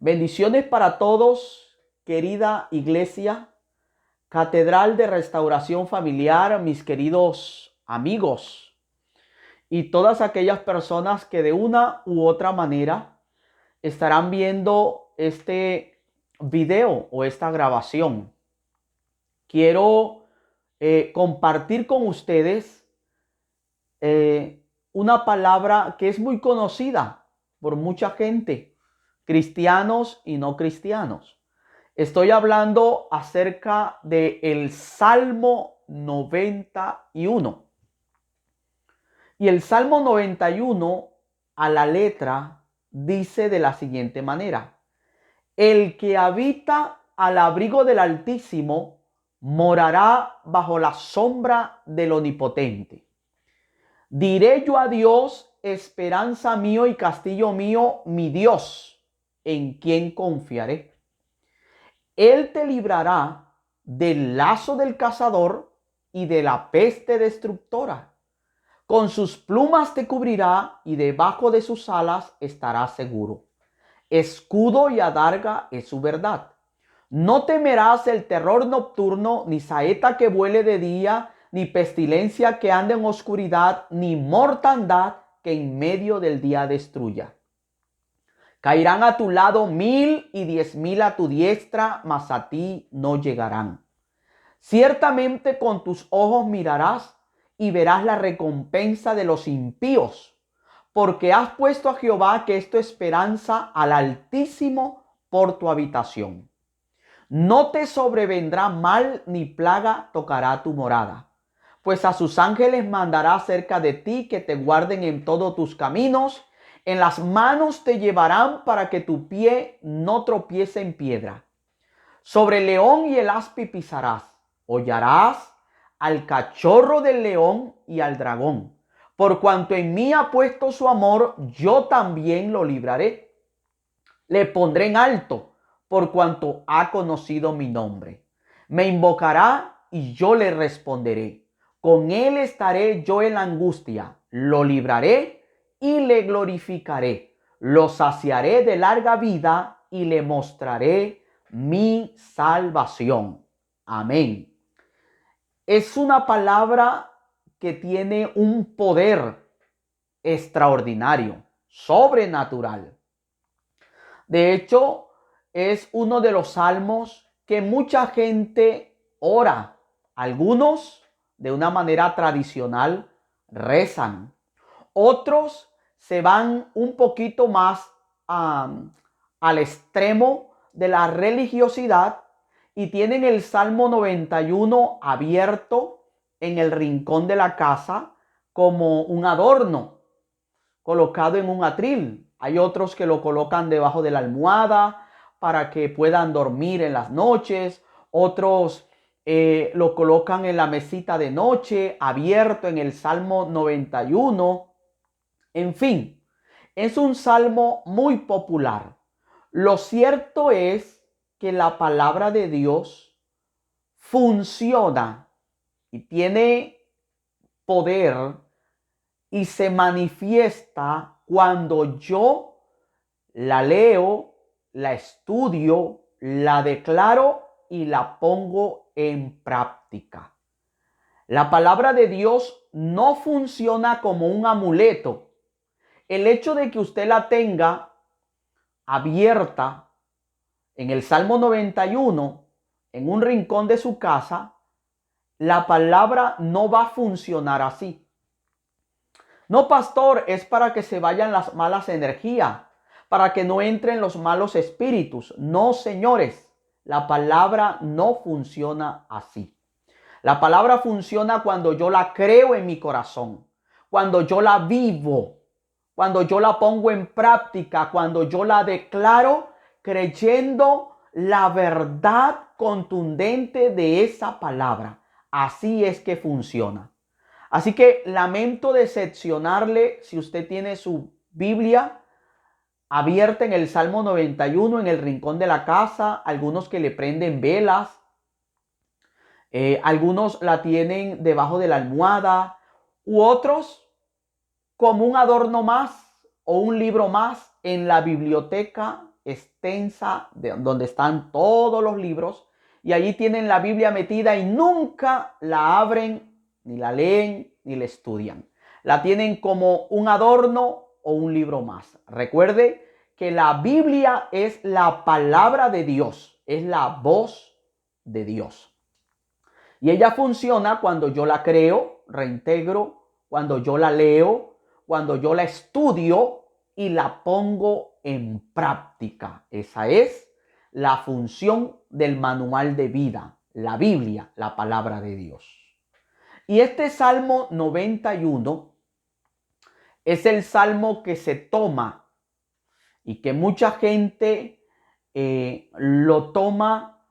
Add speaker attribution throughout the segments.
Speaker 1: Bendiciones para todos, querida iglesia, Catedral de Restauración Familiar, mis queridos amigos y todas aquellas personas que de una u otra manera estarán viendo este video o esta grabación. Quiero compartir con ustedes una palabra que es muy conocida por mucha gente, cristianos y no cristianos. Estoy hablando acerca del Salmo 91. Y el Salmo 91 a la letra dice de la siguiente manera: el que habita al abrigo del Altísimo morará bajo la sombra del Omnipotente. Diré yo a Dios, esperanza mío y castillo mío, mi Dios, en quien confiaré. Él te librará del lazo del cazador y de la peste destructora. Con sus plumas te cubrirá y debajo de sus alas estarás seguro. Escudo y adarga es su verdad. No temerás el terror nocturno, ni saeta que vuele de día, ni pestilencia que ande en oscuridad, ni mortandad que en medio del día destruya. Caerán a tu lado 1000 y 10,000 a tu diestra, mas a ti no llegarán. Ciertamente con tus ojos mirarás y verás la recompensa de los impíos, porque has puesto a Jehová, que es tu esperanza, al Altísimo por tu habitación. No te sobrevendrá mal ni plaga tocará tu morada, pues a sus ángeles mandará cerca de ti que te guarden en todos tus caminos. En las manos te llevarán para que tu pie no tropiece en piedra. Sobre el león y el áspid pisarás. Hollarás al cachorro del león y al dragón. Por cuanto en mí ha puesto su amor, yo también lo libraré. Le pondré en alto, por cuanto ha conocido mi nombre. Me invocará y yo le responderé. Con él estaré yo en la angustia. Lo libraré y le glorificaré. Lo saciaré de larga vida y le mostraré mi salvación. Amén. Es una palabra que tiene un poder extraordinario, sobrenatural. De hecho, es uno de los salmos que mucha gente ora. Algunos, de una manera tradicional, rezan. Otros se van un poquito más al extremo de la religiosidad y tienen el Salmo 91 abierto en el rincón de la casa como un adorno, colocado en un atril. Hay otros que lo colocan debajo de la almohada para que puedan dormir en las noches. Otros lo colocan en la mesita de noche, abierto en el Salmo 91. En fin, es un salmo muy popular. Lo cierto es que la palabra de Dios funciona y tiene poder y se manifiesta cuando yo la leo, la estudio, la declaro y la pongo en práctica. La palabra de Dios no funciona como un amuleto. El hecho de que usted la tenga abierta en el Salmo 91, en un rincón de su casa, la palabra no va a funcionar así. No, pastor, es para que se vayan las malas energías, para que no entren los malos espíritus. No, señores, la palabra no funciona así. La palabra funciona cuando yo la creo en mi corazón, cuando yo la vivo, cuando yo la pongo en práctica, cuando yo la declaro creyendo la verdad contundente de esa palabra. Así es que funciona. Así que lamento decepcionarle si usted tiene su Biblia abierta en el Salmo 91 en el rincón de la casa, algunos que le prenden velas, algunos la tienen debajo de la almohada, u otros como un adorno más o un libro más en la biblioteca extensa donde están todos los libros y allí tienen la Biblia metida y nunca la abren, ni la leen, ni la estudian. La tienen como un adorno o un libro más. Recuerde que la Biblia es la palabra de Dios, es la voz de Dios. Y ella funciona cuando yo la creo, reintegro, cuando yo la leo, cuando yo la estudio y la pongo en práctica. Esa es la función del manual de vida, la Biblia, la palabra de Dios. Y este Salmo 91 es el salmo que se toma y que mucha gente lo toma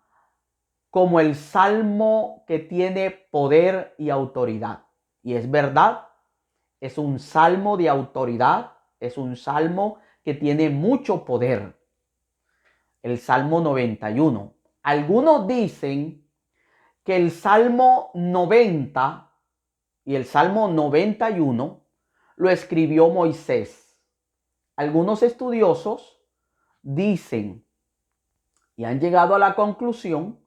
Speaker 1: como el salmo que tiene poder y autoridad. Y es verdad, es un salmo de autoridad, es un salmo que tiene mucho poder. El Salmo 91. Algunos dicen que el Salmo 90 y el Salmo 91 lo escribió Moisés. Algunos estudiosos dicen y han llegado a la conclusión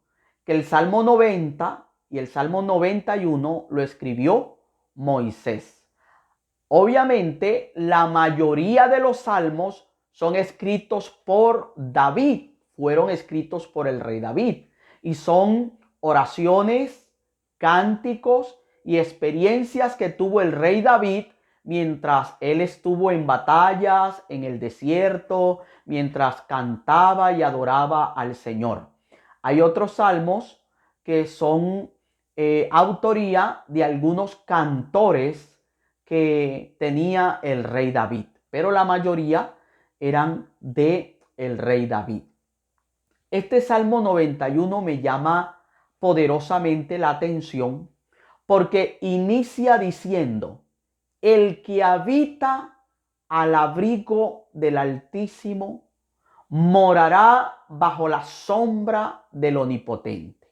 Speaker 1: que el Salmo 90 y el Salmo 91 lo escribió Moisés. Obviamente, la mayoría de los salmos son escritos por David, fueron escritos por el rey David y son oraciones, cánticos y experiencias que tuvo el rey David mientras él estuvo en batallas, en el desierto, mientras cantaba y adoraba al Señor. Hay otros salmos que son autoría de algunos cantores que tenía el rey David, pero la mayoría eran de el rey David. Este Salmo 91 me llama poderosamente la atención porque inicia diciendo: el que habita al abrigo del Altísimo morará bajo la sombra del Omnipotente.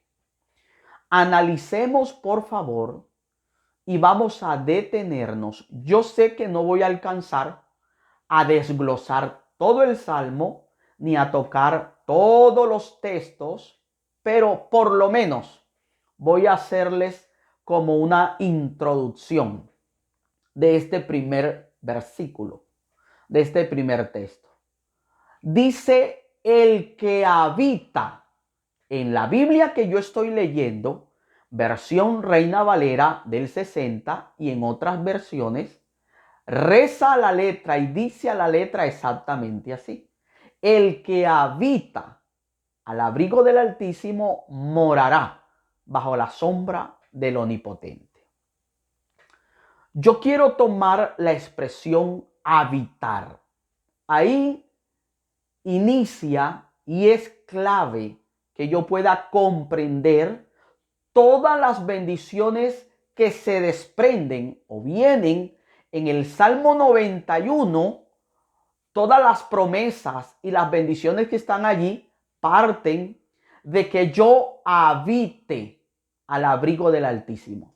Speaker 1: Analicemos, por favor, y vamos a detenernos. Yo sé que no voy a alcanzar a desglosar todo el Salmo ni a tocar todos los textos, pero por lo menos voy a hacerles como una introducción de este primer versículo, de este primer texto. Dice: el que habita. En la Biblia que yo estoy leyendo, versión Reina Valera del 60 y en otras versiones, reza la letra y dice a la letra exactamente así: el que habita al abrigo del Altísimo morará bajo la sombra del Omnipotente. Yo quiero tomar la expresión habitar. Ahí inicia y es clave que yo pueda comprender todas las bendiciones que se desprenden o vienen en el Salmo 91. Todas las promesas y las bendiciones que están allí parten de que yo habite al abrigo del Altísimo.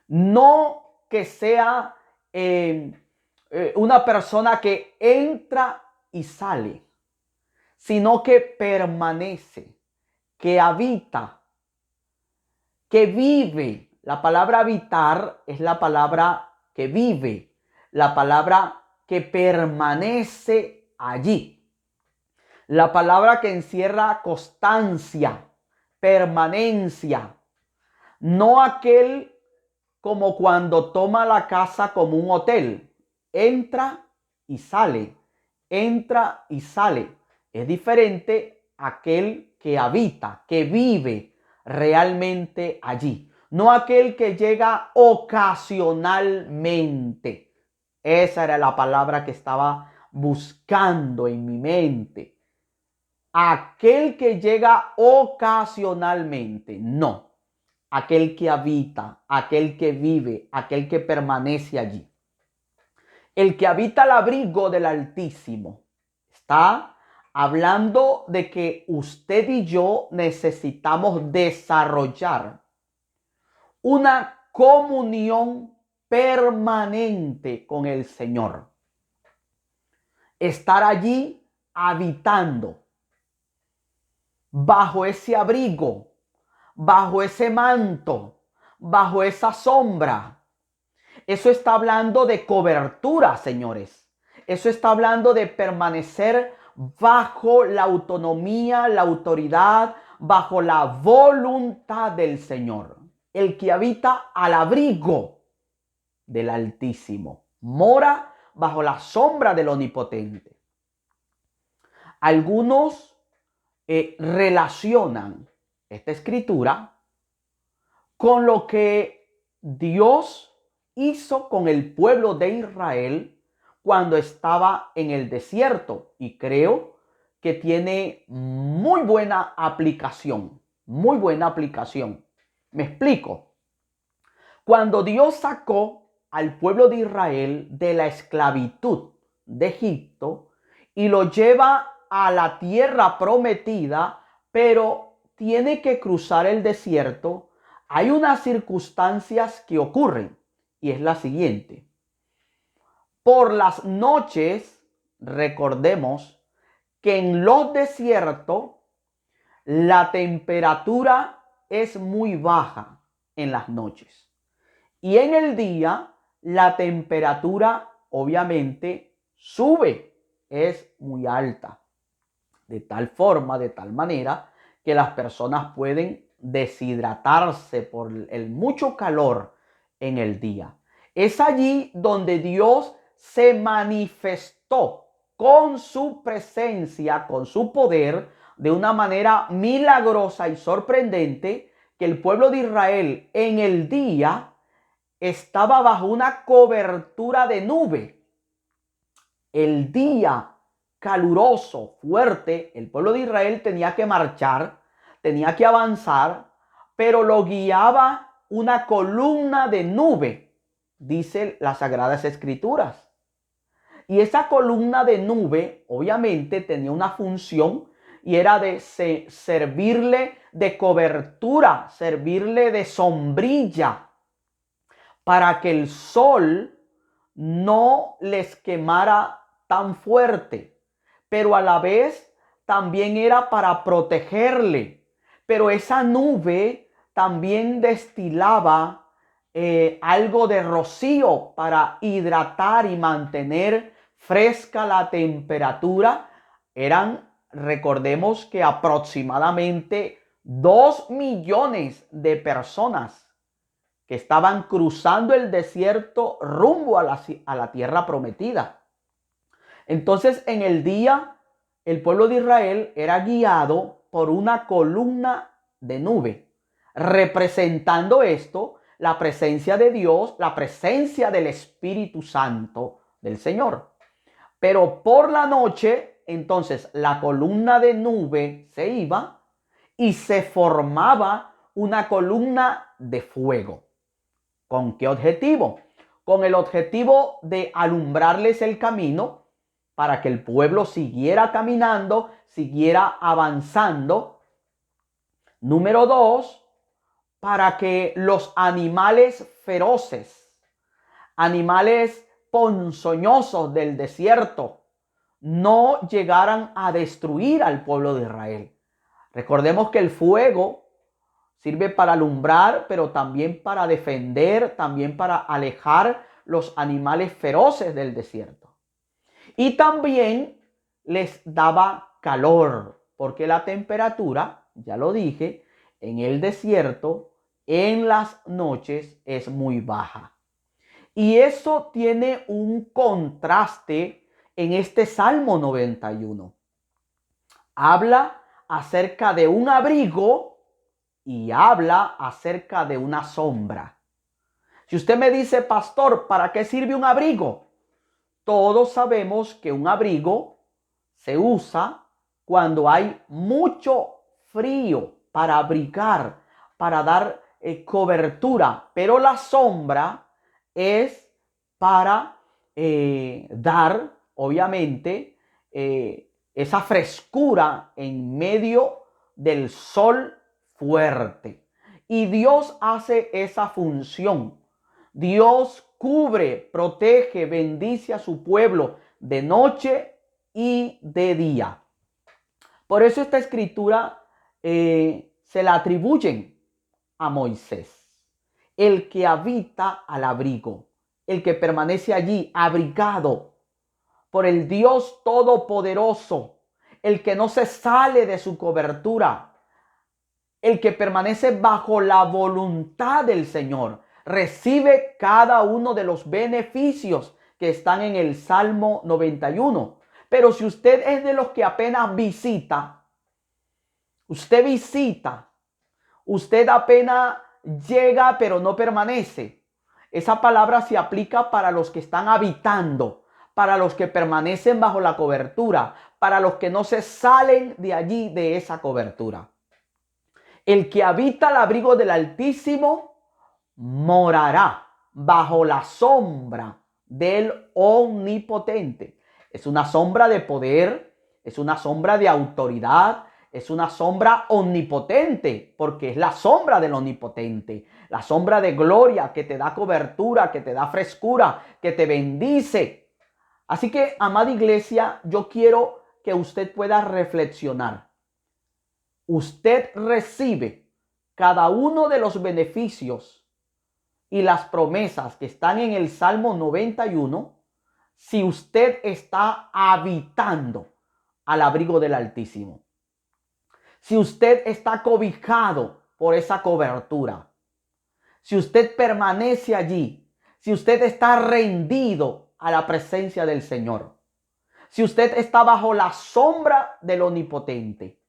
Speaker 1: No que sea una persona que entra y sale, sino que permanece, que habita, que vive. La palabra habitar es la palabra que vive, la palabra que permanece allí, la palabra que encierra constancia, permanencia, no aquel como cuando toma la casa como un hotel, entra y sale, entra y sale. Es diferente aquel que habita, que vive realmente allí, no aquel que llega ocasionalmente. Esa era la palabra que estaba buscando en mi mente. Aquel que llega ocasionalmente, no. Aquel que habita, aquel que vive, aquel que permanece allí. El que habita al abrigo del Altísimo está hablando de que usted y yo necesitamos desarrollar una comunión permanente con el Señor. Estar allí habitando bajo ese abrigo, bajo ese manto, bajo esa sombra. Eso está hablando de cobertura, señores. Eso está hablando de permanecer bajo la autonomía, la autoridad, bajo la voluntad del Señor. El que habita al abrigo del Altísimo mora bajo la sombra del Omnipotente. Algunos relacionan esta escritura con lo que Dios hizo con el pueblo de Israel cuando estaba en el desierto, y creo que tiene muy buena aplicación, muy buena aplicación. Me explico. Cuando Dios sacó al pueblo de Israel de la esclavitud de Egipto y lo lleva a la tierra prometida, pero tiene que cruzar el desierto, hay unas circunstancias que ocurren, y es la siguiente. Por las noches, recordemos que en los desiertos la temperatura es muy baja en las noches. Y en el día la temperatura obviamente sube, es muy alta. De tal forma, de tal manera que las personas pueden deshidratarse por el mucho calor en el día. Es allí donde Dios se manifestó con su presencia, con su poder, de una manera milagrosa y sorprendente, que el pueblo de Israel en el día estaba bajo una cobertura de nube. El día caluroso, fuerte, el pueblo de Israel tenía que marchar, tenía que avanzar, pero lo guiaba una columna de nube, dice las Sagradas Escrituras. Y esa columna de nube obviamente tenía una función, y era de servirle de cobertura, servirle de sombrilla, para que el sol no les quemara tan fuerte, pero a la vez también era para protegerle. Pero esa nube también destilaba algo de rocío para hidratar y mantener fresca la temperatura. Recordemos que aproximadamente 2 millones de personas que estaban cruzando el desierto rumbo a la tierra prometida. Entonces, en el día, el pueblo de Israel era guiado por una columna de nube, representando esto, la presencia de Dios, la presencia del Espíritu Santo del Señor. Pero por la noche, entonces, la columna de nube se iba y se formaba una columna de fuego. ¿Con qué objetivo? Con el objetivo de alumbrarles el camino para que el pueblo siguiera caminando, siguiera avanzando. Número 2, para que los animales feroces, animales ponzoñosos del desierto, no llegaran a destruir al pueblo de Israel. Recordemos que el fuego sirve para alumbrar, pero también para defender, también para alejar los animales feroces del desierto. Y también les daba calor, porque la temperatura, ya lo dije, en el desierto, en las noches es muy baja. Y eso tiene un contraste en este Salmo 91. Habla acerca de un abrigo y habla acerca de una sombra. Si usted me dice, pastor, ¿para qué sirve un abrigo? Todos sabemos que un abrigo se usa cuando hay mucho frío, para abrigar, para dar cobertura, pero la sombra es para dar, obviamente, esa frescura en medio del sol fuerte. Y Dios hace esa función. Dios cubre, protege, bendice a su pueblo de noche y de día. Por eso esta escritura se la atribuyen a Moisés. El que habita al abrigo, el que permanece allí abrigado por el Dios Todopoderoso, el que no se sale de su cobertura, el que permanece bajo la voluntad del Señor, recibe cada uno de los beneficios que están en el Salmo 91. Pero si usted es de los que apenas visita, usted apenas llega pero no permanece. Esa palabra se aplica para los que están habitando, para los que permanecen bajo la cobertura, para los que no se salen de allí, de esa cobertura. El que habita al abrigo del Altísimo morará bajo la sombra del Omnipotente. Es una sombra de poder, es una sombra de autoridad, es una sombra omnipotente, porque es la sombra del Omnipotente, la sombra de gloria que te da cobertura, que te da frescura, que te bendice. Así que, amada iglesia, yo quiero que usted pueda reflexionar. Usted recibe cada uno de los beneficios y las promesas que están en el Salmo 91 si usted está habitando al abrigo del Altísimo. Si usted está cobijado por esa cobertura. Si usted permanece allí. Si usted está rendido a la presencia del Señor. Si usted está bajo la sombra del Omnipotente.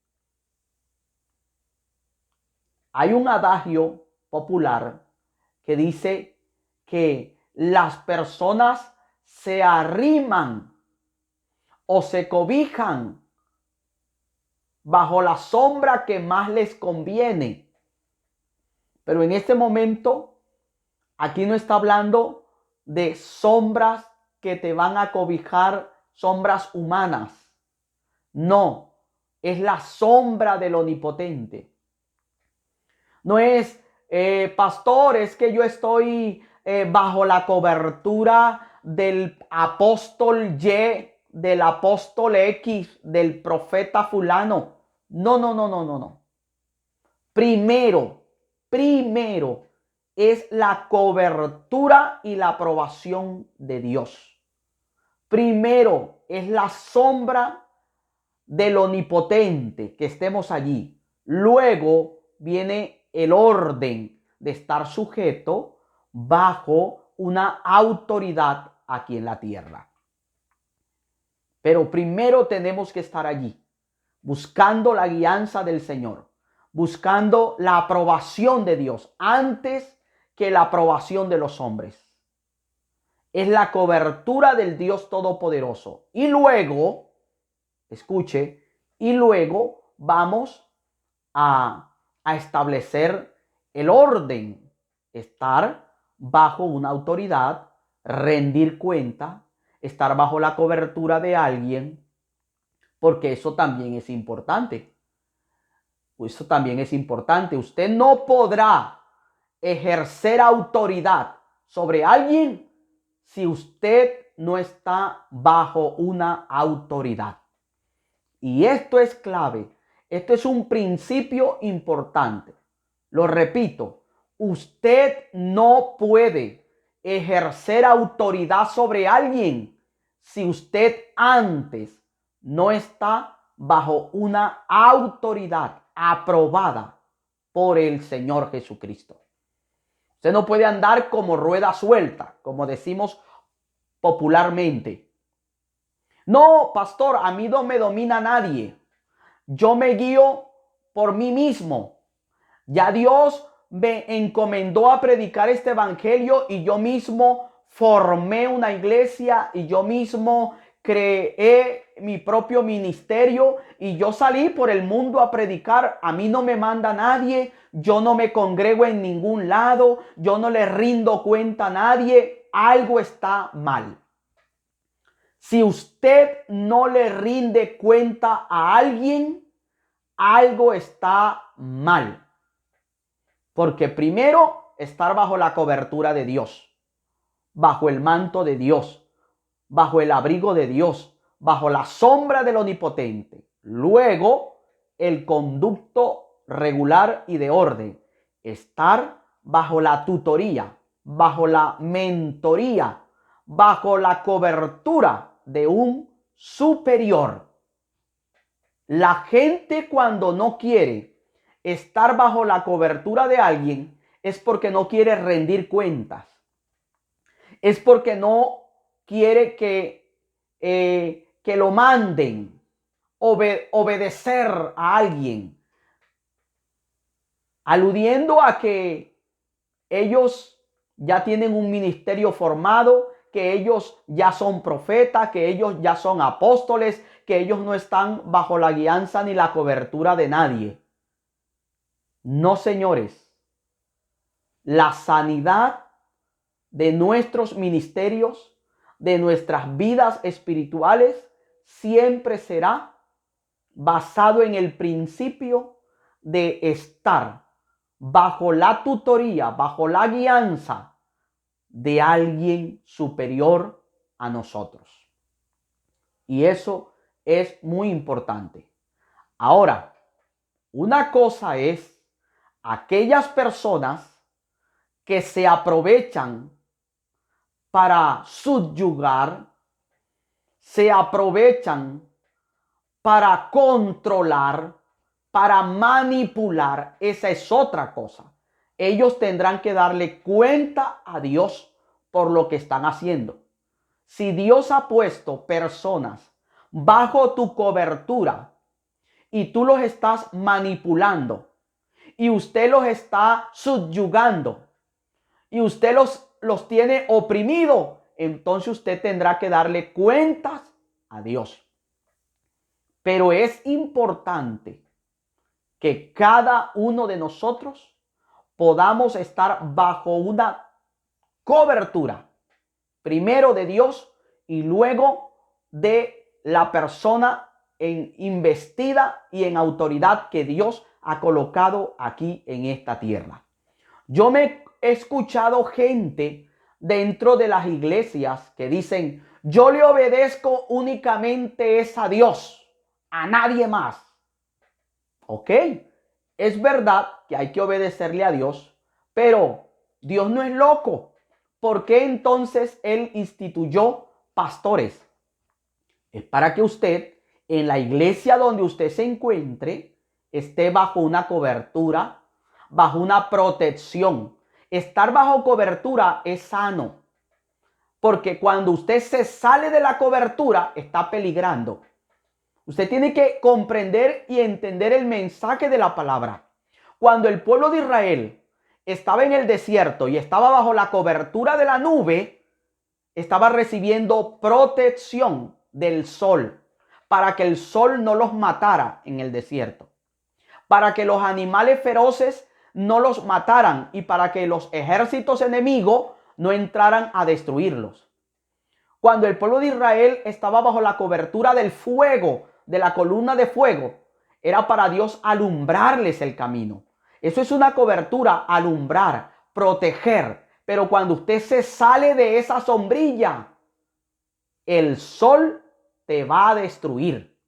Speaker 1: Hay un adagio popular que dice que las personas se arriman o se cobijan bajo la sombra que más les conviene. Pero en este momento, aquí no está hablando de sombras que te van a cobijar, sombras humanas. No, es la sombra del Omnipotente. No es, pastor, es que yo estoy bajo la cobertura del apóstol Y, del apóstol X, del profeta fulano. No. Primero es la cobertura y la aprobación de Dios. Primero es la sombra del Omnipotente, que estemos allí. Luego viene el orden de estar sujeto bajo una autoridad aquí en la tierra. Pero primero tenemos que estar allí, buscando la guianza del Señor, buscando la aprobación de Dios antes que la aprobación de los hombres. Es la cobertura del Dios Todopoderoso. Y luego, escuche, y luego vamos a establecer el orden, estar bajo una autoridad, rendir cuenta, estar bajo la cobertura de alguien, porque eso también es importante. Eso también es importante. Usted no podrá ejercer autoridad sobre alguien si usted no está bajo una autoridad. Y esto es clave. Esto es un principio importante. Lo repito, usted no puede ejercer autoridad sobre alguien si usted antes no está bajo una autoridad aprobada por el Señor Jesucristo. Usted no puede andar como rueda suelta, como decimos popularmente. No, pastor, a mí no me domina nadie. Yo me guío por mí mismo. Ya Dios me encomendó a predicar este evangelio y yo mismo formé una iglesia y yo mismo creé mi propio ministerio y yo salí por el mundo a predicar. A mí no me manda nadie, yo no me congrego en ningún lado, yo no le rindo cuenta a nadie. Algo está mal. Si usted no le rinde cuenta a alguien, algo está mal. Porque primero, estar bajo la cobertura de Dios, bajo el manto de Dios, bajo el abrigo de Dios, bajo la sombra del Omnipotente. Luego, el conducto regular y de orden. Estar bajo la tutoría, bajo la mentoría, bajo la cobertura de un superior. La gente cuando no quiere estar bajo la cobertura de alguien es porque no quiere rendir cuentas. Es porque no quiere que lo manden, obedecer a alguien, aludiendo a que ellos ya tienen un ministerio formado, que ellos ya son profetas, que ellos ya son apóstoles, que ellos no están bajo la guianza ni la cobertura de nadie. No, señores. La sanidad de nuestros ministerios, de nuestras vidas espirituales, siempre será basado en el principio de estar bajo la tutoría, bajo la guianza de alguien superior a nosotros. Y eso es muy importante. Ahora, una cosa es aquellas personas que se aprovechan para subyugar, se aprovechan para controlar, para manipular. Esa es otra cosa. Ellos tendrán que darle cuenta a Dios por lo que están haciendo. Si Dios ha puesto personas bajo tu cobertura y tú los estás manipulando y usted los está subyugando y usted los tiene oprimido, entonces usted tendrá que darle cuentas a Dios. Pero es importante que cada uno de nosotros podamos estar bajo una cobertura, primero de Dios y luego de la persona en investida y en autoridad que Dios ha colocado aquí en esta tierra. Yo me he escuchado gente dentro de las iglesias que dicen: yo le obedezco únicamente es a Dios, a nadie más. Ok, es verdad que hay que obedecerle a Dios, pero Dios no es loco. ¿Por qué entonces Él instituyó pastores? Es para que usted, en la iglesia donde usted se encuentre, esté bajo una cobertura, bajo una protección. Estar bajo cobertura es sano, porque cuando usted se sale de la cobertura, está peligrando. Usted tiene que comprender y entender el mensaje de la palabra. Cuando el pueblo de Israel estaba en el desierto y estaba bajo la cobertura de la nube, estaba recibiendo protección del sol para que el sol no los matara en el desierto, para que los animales feroces no los mataran y para que los ejércitos enemigos no entraran a destruirlos. Cuando el pueblo de Israel estaba bajo la cobertura del fuego, de la columna de fuego, era para Dios alumbrarles el camino. Eso es una cobertura, alumbrar, proteger. Pero cuando usted se sale de esa sombrilla, el sol te va a destruir.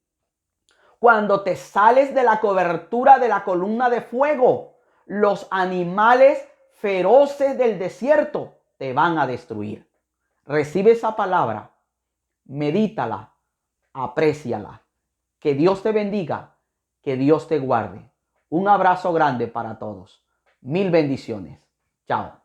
Speaker 1: Cuando te sales de la cobertura de la columna de fuego, los animales feroces del desierto te van a destruir. Recibe esa palabra, medítala, apréciala. Que Dios te bendiga, que Dios te guarde. Un abrazo grande para todos. Mil bendiciones. Chao.